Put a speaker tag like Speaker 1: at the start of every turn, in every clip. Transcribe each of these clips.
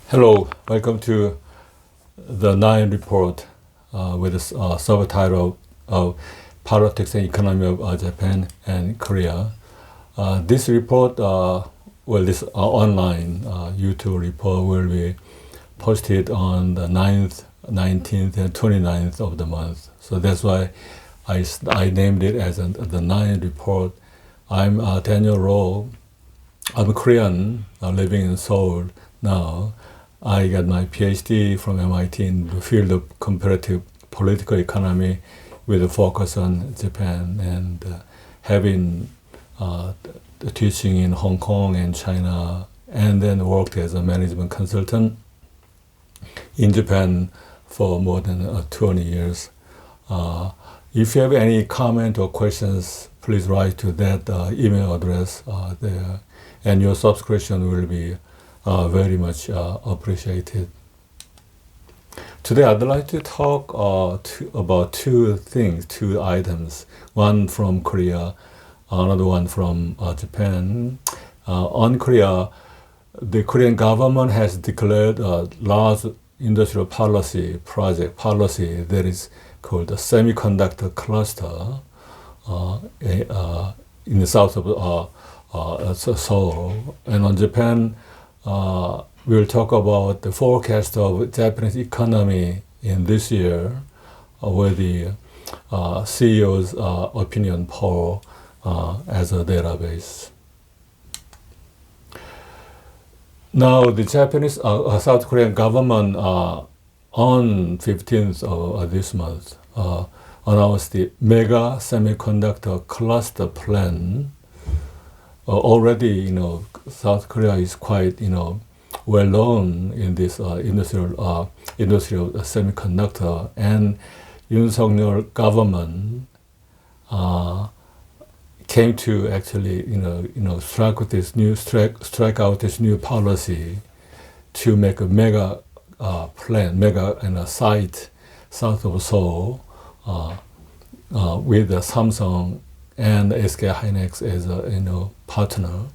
Speaker 1: Hello, welcome to the Nine Report with the subtitle of Politics and Economy of Japan and Korea. This report, this online YouTube report will be posted on the 9th, 19th, and 29th of the month. So that's why I named it as the Nine Report. I'm Daniel Rowe. I'm Korean, living in Seoul now. I got my PhD from MIT in the field of comparative political economy with a focus on Japan, and having teaching in Hong Kong and China, and then worked as a management consultant in Japan for more than 20 years. If you have any comment or questions, please write to that email address there, and your subscription will be very much appreciated. Today I'd like to talk about two items, one from Korea, another one from Japan. On Korea, the Korean government has declared a large industrial policy that is called the Semiconductor cluster in the south of Seoul. And on Japan, we'll talk about the forecast of Japanese economy in this year with the CEO's opinion poll as a database. Now, the Japanese, South Korean government on 15th of this month announced the mega semiconductor cluster plan. Already, South Korea is quite, well known in this industrial semiconductor, and Yoon Suk-yeol government came to actually, strike out this new policy to make a mega site south of Seoul with Samsung and SK Hynix as a partner.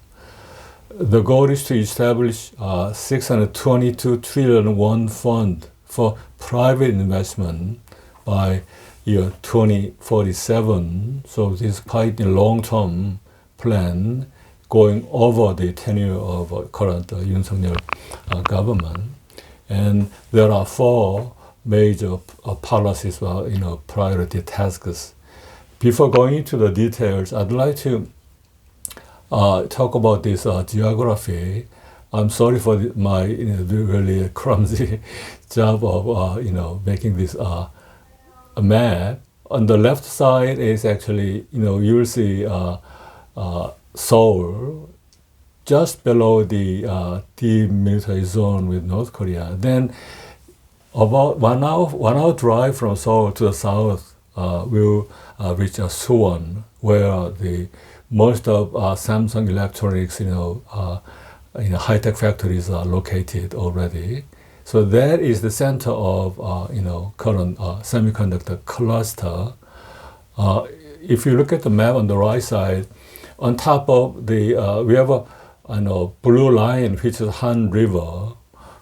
Speaker 1: The goal is to establish 622 trillion won fund for private investment by year 2047. So this is quite a long-term plan going over the tenure of current Yoon Suk-yeol government. And there are four major policies, priority tasks. Before going into the details, I'd like to talk about this geography. I'm sorry for my really clumsy job of making this a map. On the left side is actually you'll see Seoul just below the demilitarized zone with North Korea. Then about one hour drive from Seoul to the south, we'll reach Suwon, where the most of Samsung Electronics, high-tech factories are located already. So that is the center of, current semiconductor cluster. If you look at the map on the right side, on top of the, we have a blue line, which is Han River,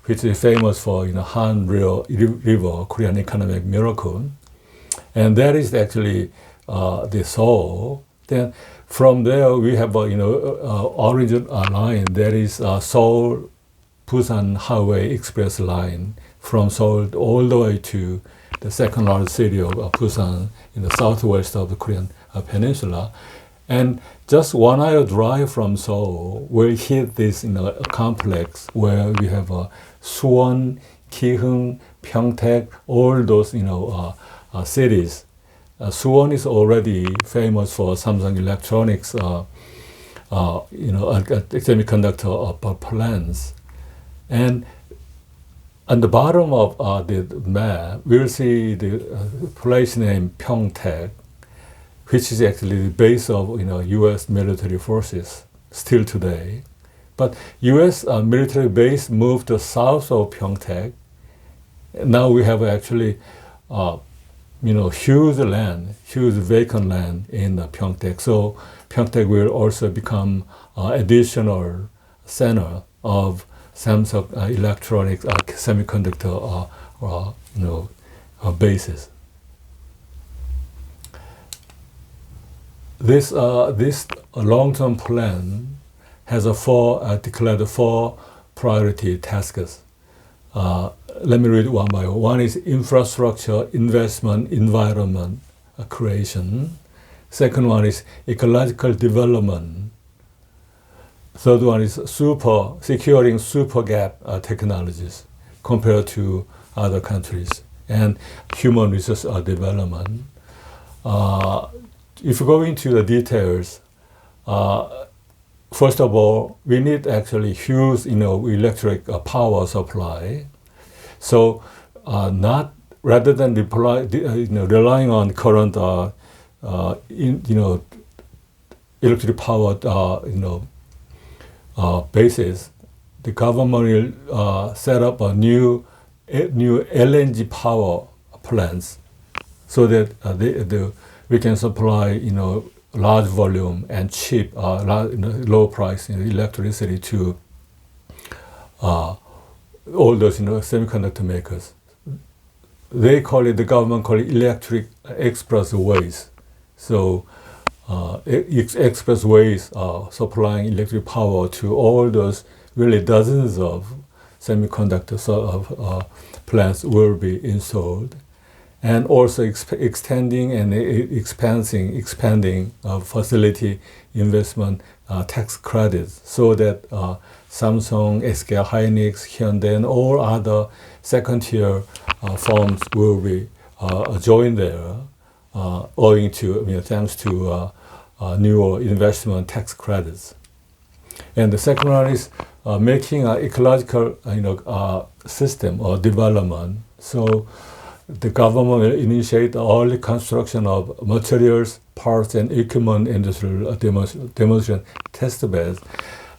Speaker 1: which is famous for, Han River, Korean economic miracle. And that is actually the Seoul. Then from there we have orange line. That is Seoul Busan Highway Express line from Seoul all the way to the second largest city of Busan in the southwest of the Korean peninsula. And just 1 hour drive from Seoul, we'll hit this complex where we have Suwon, Gihung, Pyeongtaek, all those cities. Suwon is already famous for Samsung Electronics, semiconductor plants. And on the bottom of the map, we'll see the place name Pyeongtaek, which is actually the base of U.S. military forces still today. But U.S. Military base moved to south of Pyeongtaek. Now we have actually huge vacant land in Pyeongtaek. So Pyeongtaek will also become additional center of Samsung electronics semiconductor bases. This long-term plan has declared four priority tasks. Let me read one by one. One is infrastructure, investment, environment creation. Second one is ecological development. Third one is securing super gap technologies compared to other countries, and human resource development. If you go into the details, first of all, we need actually huge, electric power supply. So, rather than relying on current, electric power, basis, the government will set up a new LNG power plants, so that we can supply, large volume and cheap, low price electricity to all those semiconductor makers. The government call it electric expressways. So expressways are supplying electric power to all those really dozens of semiconductor plants will be installed, and also extending and expanding facility investment tax credits, so that Samsung, SK Hynix, Hyundai, and all other second-tier firms will be joined there, owing to thanks to newer investment tax credits. And the second one is making an ecological system or development. So the government will initiate the early construction of materials, parts, and equipment industrial demonstration test beds.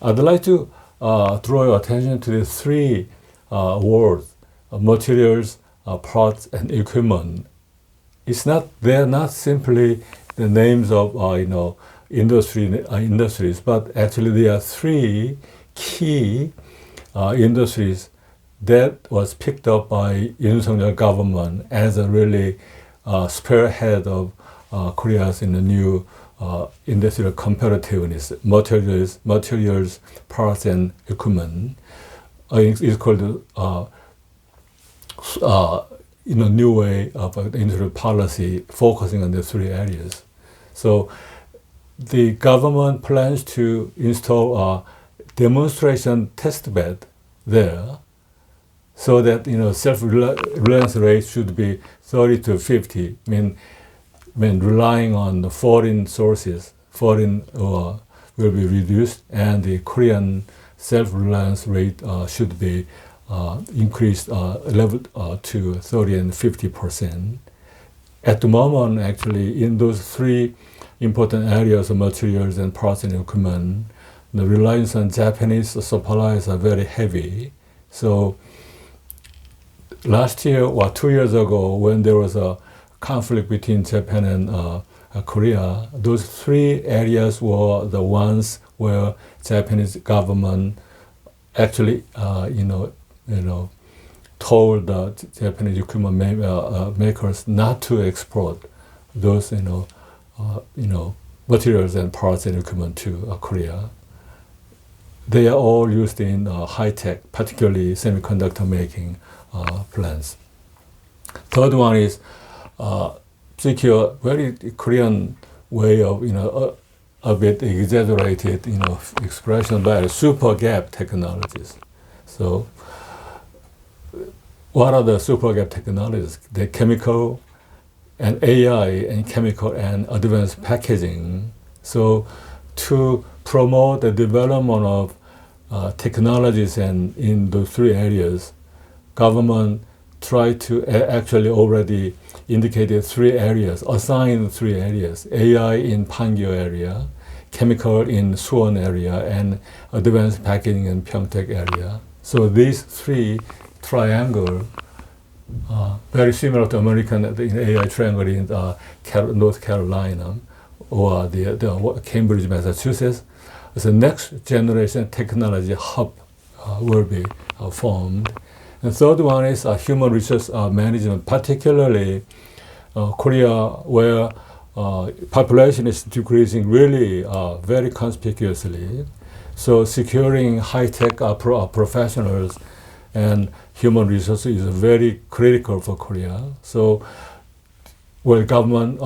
Speaker 1: I'd like to draw your attention to the three words: materials, parts, and equipment. They're not simply the names of industries, but actually there are three key industries that was picked up by Yoon Suk-yeol government as a really spearhead of Korea's new industrial competitiveness. Materials, parts, and equipment. It's called new way of industrial policy focusing on the three areas. So the government plans to install a demonstration test bed there, so that self-reliance rate should be 30 to 50. Relying on the foreign sources, will be reduced, and the Korean self-reliance rate should be increased level to 30 and 50%. At the moment, actually, in those three important areas of materials and parts and equipment, the reliance on Japanese suppliers are very heavy. So last year or 2 years ago, when there was a conflict between Japan and Korea, those three areas were the ones where Japanese government actually, told the Japanese equipment makers not to export those, materials and parts and equipment to Korea. They are all used in high-tech, particularly semiconductor making plants. Third one is secure, very Korean way of, a bit exaggerated, expression by super gap technologies. So what are the super gap technologies? The chemical and AI and chemical and advanced packaging. So to promote the development of technologies and in those three areas, government tried to actually already indicated three areas, assigned three areas: AI in Pangyo area, chemical in Suwon area, and advanced packaging in Pyeongtaek area. So these three triangle, very similar to American AI triangle in North Carolina or the Cambridge, Massachusetts. It's a next generation technology hub will be formed. The third one is human resource management, particularly Korea, where population is decreasing really very conspicuously. So securing high-tech professionals and human resources is very critical for Korea. So well, government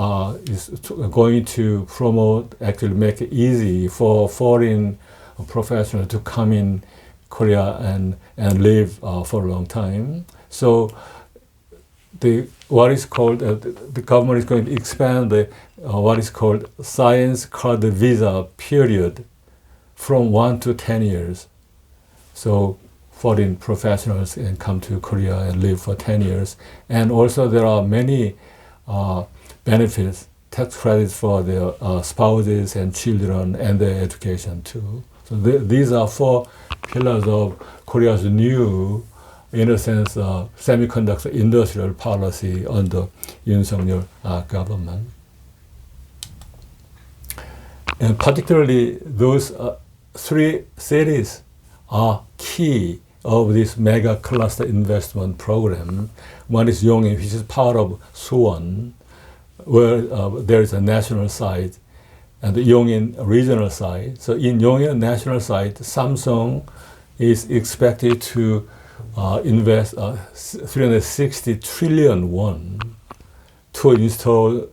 Speaker 1: is going to promote, actually make it easy for foreign professionals to come in Korea and live for a long time. So the government is going to expand the what is called science card visa period from 1 to 10 years. So foreign professionals can come to Korea and live for 10 years. And also there are many benefits, tax credits for their spouses and children and their education too. So these are 4 pillars of Korea's new, in a sense, semiconductor industrial policy under Yoon Suk-yeol government. And particularly those 3 cities are key of this mega cluster investment program. One is Yongin, which is part of Suwon, where there is a national site, and the Yongin regional site. So in Yongin national site, Samsung is expected to invest 360 trillion won to install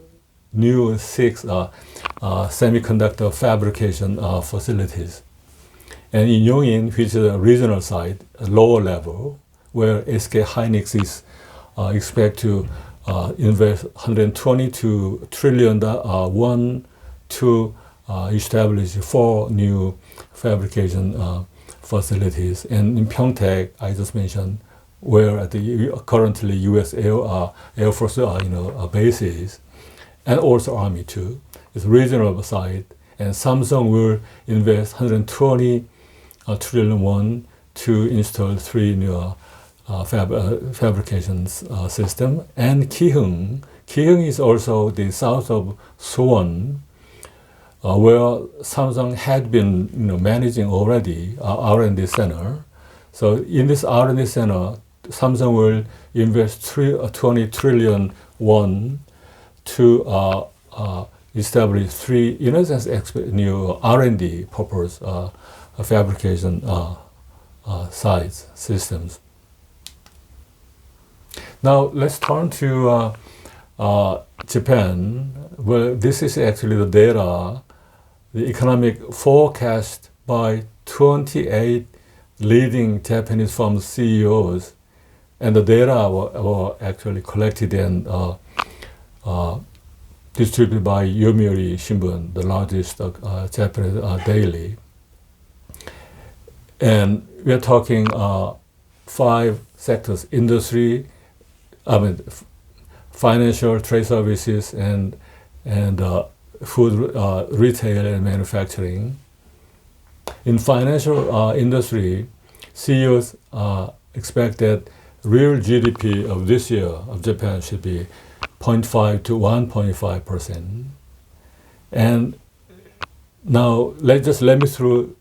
Speaker 1: new 6 semiconductor fabrication facilities. And in Yongin, which is a regional site, a lower level, where SK Hynix is expect to invest 122 trillion won to establish 4 new fabrication facilities. And in Pyeongtaek, I just mentioned, where currently U.S. Air Force bases, and also Army too. It's regional site, and Samsung will invest 120 trillion won to install 3 new fabrication system. And Kiheung is also the south of Suwon, where Samsung had been managing already R&D center. So in this R&D center, Samsung will invest 20 trillion won to establish 3, in a sense, new R&D purpose fabrication sites, systems. Now let's turn to Japan. Well, this is actually the data, the economic forecast by 28 leading Japanese firms CEOs, and the data were actually collected and distributed by Yomiuri Shimbun, the largest Japanese daily. And we are talking 5 sectors: industry, financial, trade services, and food, retail, and manufacturing. In financial industry, CEOs expect that real GDP of this year of Japan should be 0.5 to 1.5%. And now let me through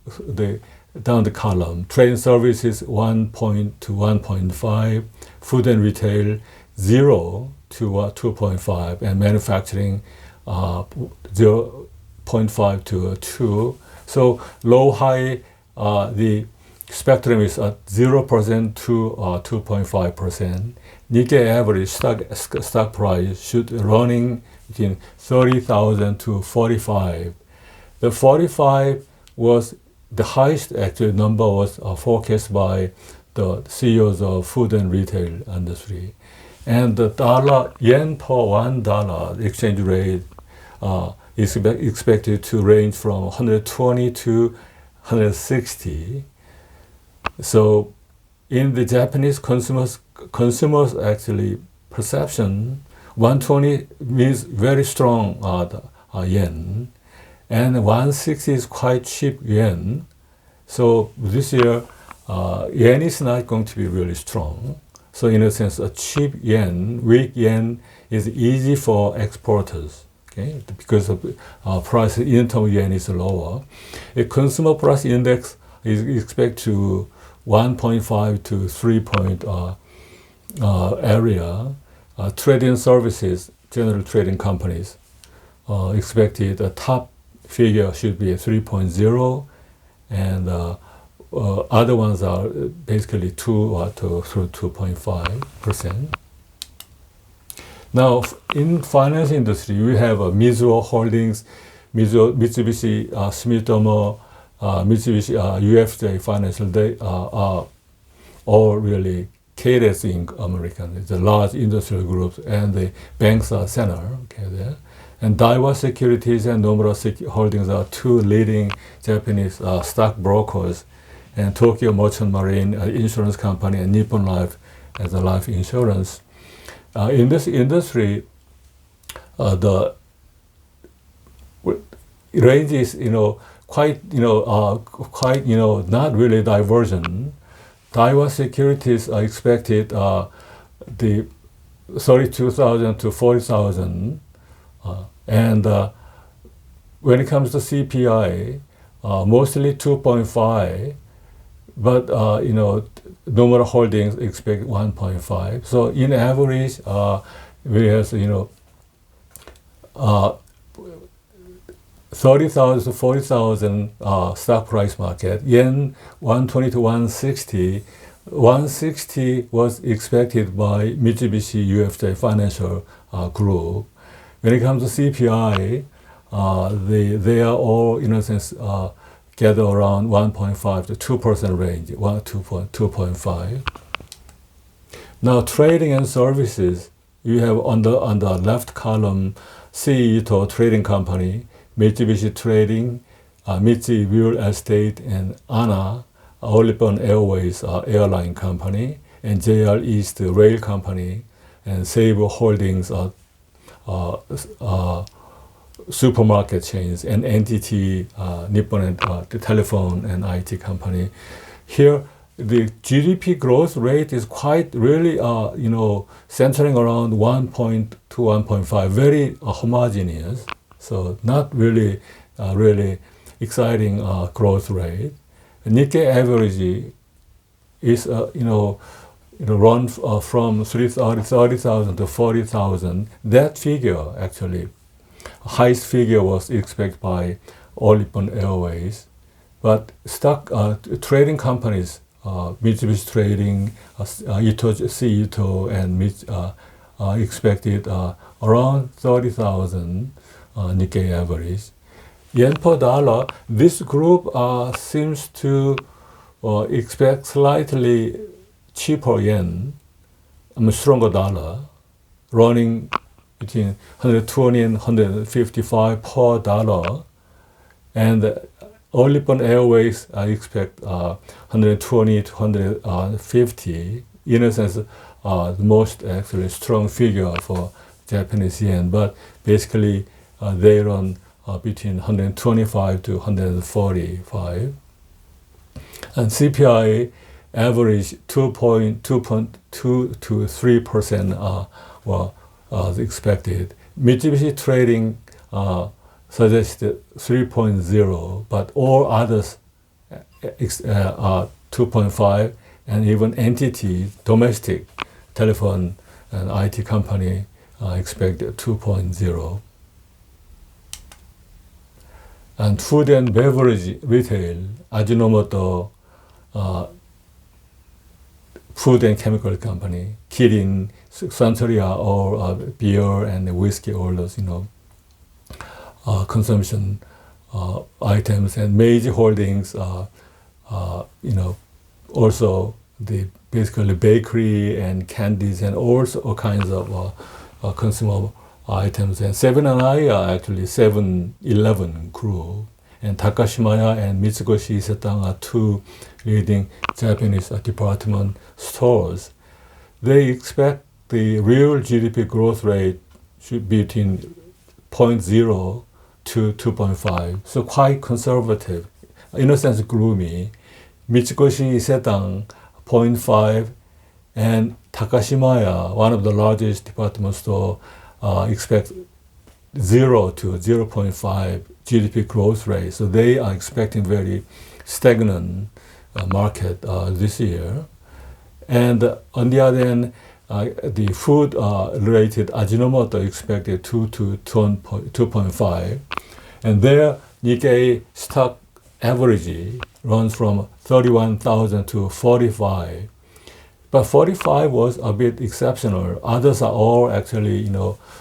Speaker 1: down the column. Trade and services 1 to 1.5, food and retail 0 to 2.5, and manufacturing 0.5 to 2. So low high, the spectrum is at 0% to 2.5%. Nikkei average stock price should running between 30,000 to 45. The 45 was the highest actual number was forecast by the CEOs of food and retail industry. And the yen per $1 exchange rate is expected to range from 120 to 160. So in the Japanese consumers actually perception, 120 means very strong yen, and 160 is quite cheap yen. So this year, yen is not going to be really strong. So in a sense, a cheap yen, weak yen is easy for exporters, okay? Because of price in terms of yen is lower. A consumer price index is expected to 1.5 to 3 point area. Trading services, general trading companies, expected the top figure should be 3.0, and other ones are basically 2 to 2.5%. Now, in finance industry, we have Mizuho Holdings, Mitsubishi Sumitomo, Mitsubishi UFJ Financial. They are all really catered in American, the large industrial groups, and the banks are center. Okay, there. And Daiwa Securities and Nomura Holdings are two leading Japanese stock brokers, and Tokyo Merchant Marine insurance company, and Nippon Life as a life insurance. In this industry, the range is quite not really divergent. Daiwa Securities are expected the 32,000 to 40,000, and when it comes to CPI, mostly 2.5, but Nomura Holdings expect 1.5. So in average, we have 30,000 to 40,000 stock price market. Yen 120 to 160. 160 was expected by Mitsubishi UFJ Financial Group. When it comes to CPI, they are all, in a sense, gather around 1.5 to 2% range, 2.5. Now, trading and services, you have on the left column, CETO Trading Company, Mitsubishi Trading, Mitsubishi Real Estate, and ANA, All Nippon Airways airline company, and JR East Rail Company, and Seibu Holdings supermarket chains, and NTT Nippon the telephone and IT company. Here, the GDP growth rate is quite really centering around 1.2 to 1.5, very homogeneous. So not really exciting growth rate. Nikkei average is run from 30,000 to 40,000. That figure actually, highest figure was expected by All Nippon Airways, but stock trading companies, Mitsubishi Trading, CETO, and expected around 30,000 Nikkei average. Yen per dollar, this group seems to expect slightly cheaper yen, stronger dollar, running between 120 and 155 per dollar. And All Nippon Airways expect 120 to 150. In a sense, the most actually strong figure for Japanese yen, but basically they run between 125 to 145. And CPI average 2.2 to 3% was expected. Mitsubishi Trading suggested 3.0, but all others are 2.5, and even NTT, domestic telephone and IT company, expected 2.0. And food and beverage retail, Ajinomoto, food and chemical company, Kirin, Santeria, or beer and whiskey, all those, consumption items, and Meiji Holdings, also the basically bakery and candies and all kinds of consumer items. And Seven & I are actually 7-Eleven group, and Takashimaya and Mitsukoshi Isetan are two leading Japanese department stores. They expect the real GDP growth rate should be between 0.0 to 2.5, so quite conservative, in a sense gloomy. Mitsukoshi Isetan 0.5, and Takashimaya, one of the largest department store, expect 0 to 0.5 GDP growth rate. So they are expecting very stagnant market this year. And on the other hand, the food-related Ajinomoto expected 2 to 2.5. And there, Nikkei stock average runs from 31,000 to 45. But 45 was a bit exceptional. Others are all actually,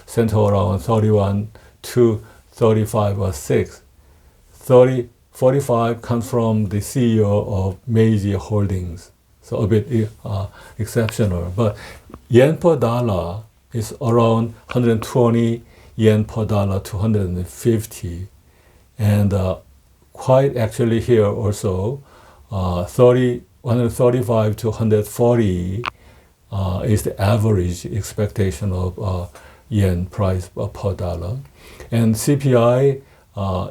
Speaker 1: center around 31 to 35 or 6. 45 comes from the CEO of Meiji Holdings. So a bit exceptional. But yen per dollar is around 120 yen per dollar to 150. And quite actually here also, 135 to 140 is the average expectation of yen price per dollar. And CPI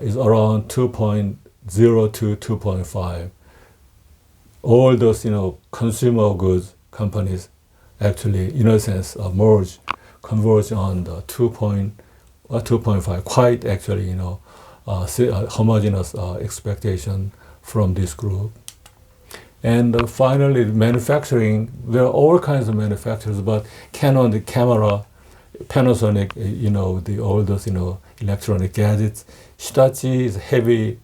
Speaker 1: is around 2.0 to 2.5. All those, consumer goods companies actually, in a sense, converge on the 2.5, quite actually, homogeneous expectation from this group. And finally, manufacturing, there are all kinds of manufacturers, but Canon, the camera, Panasonic, all those, electronic gadgets. Hitachi is heavy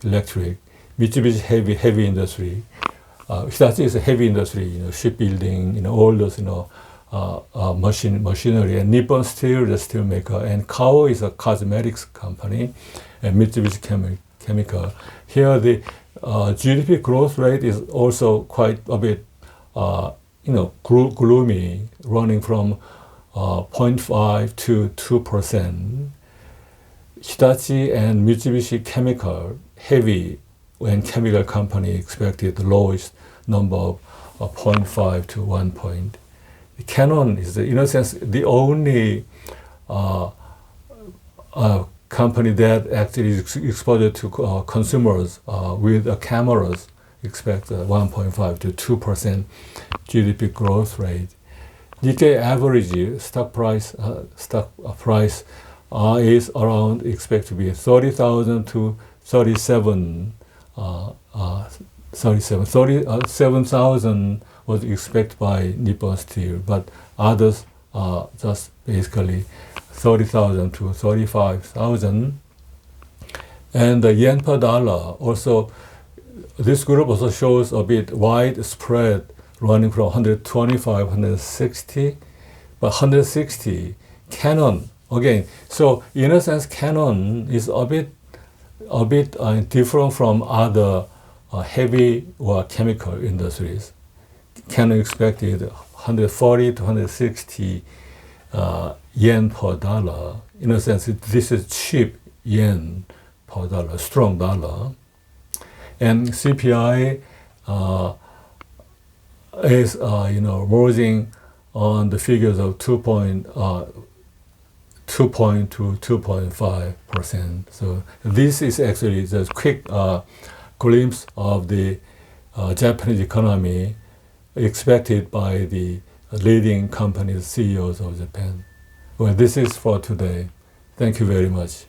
Speaker 1: electric. Mitsubishi heavy industry. Hitachi is a heavy industry, shipbuilding, all those, machinery. And Nippon Steel, the steel maker. And Kao is a cosmetics company. And Mitsubishi Chemical. Here, the GDP growth rate is also quite a bit, gloomy, running from 0.5 to 2%. Hitachi and Mitsubishi Chemical, heavy and chemical company, expected the lowest number of 0.5 to 1 point. Canon is, in a sense, the only company that actually is exposed to consumers with cameras, expect 1.5 to 2% GDP growth rate. Nikkei average stock price is around, expect to be 30,000 to 37,000 was expected by Nippon Steel, but others are just basically 30,000 to 35,000. And the yen per dollar also, this group also shows a bit wide spread running from 125, 160, but 160, Canon, again. So in a sense, Canon is a bit different from other heavy or chemical industries. Canon expected 140 to 160 yen per dollar. In a sense, this is cheap yen per dollar, strong dollar. And CPI is, merging on the figures of 2 to 2.5%. So this is actually just quick glimpse of the Japanese economy expected by the leading companies, CEOs of Japan. Well, this is for today. Thank you very much.